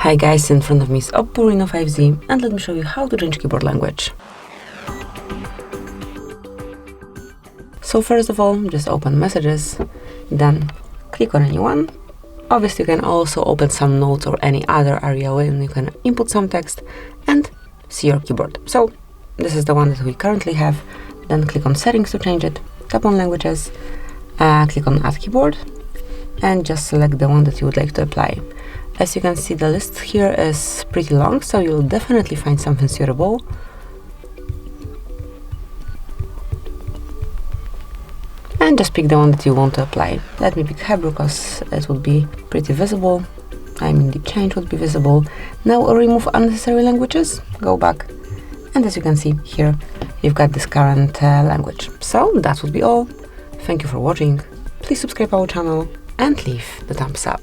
Hi guys, in front of me is OPPO Reno 5Z and let me show you how to change keyboard language. So first of all, just open messages, then click on anyone. Obviously you can also open some notes or any other area where you can input some text and see your keyboard. So this is the one that we currently have. Then click on settings to change it, tap on languages, click on add keyboard and just select the one that you would like to apply. As you can see, the list here is pretty long, so you'll definitely find something suitable. And just pick the one that you want to apply. Let me pick Hebrew because it would be pretty visible. I mean, the change would be visible. Now remove unnecessary languages, go back, and as you can see here, you've got this current language. So that would be all. Thank you for watching. Please subscribe our channel and leave the thumbs up.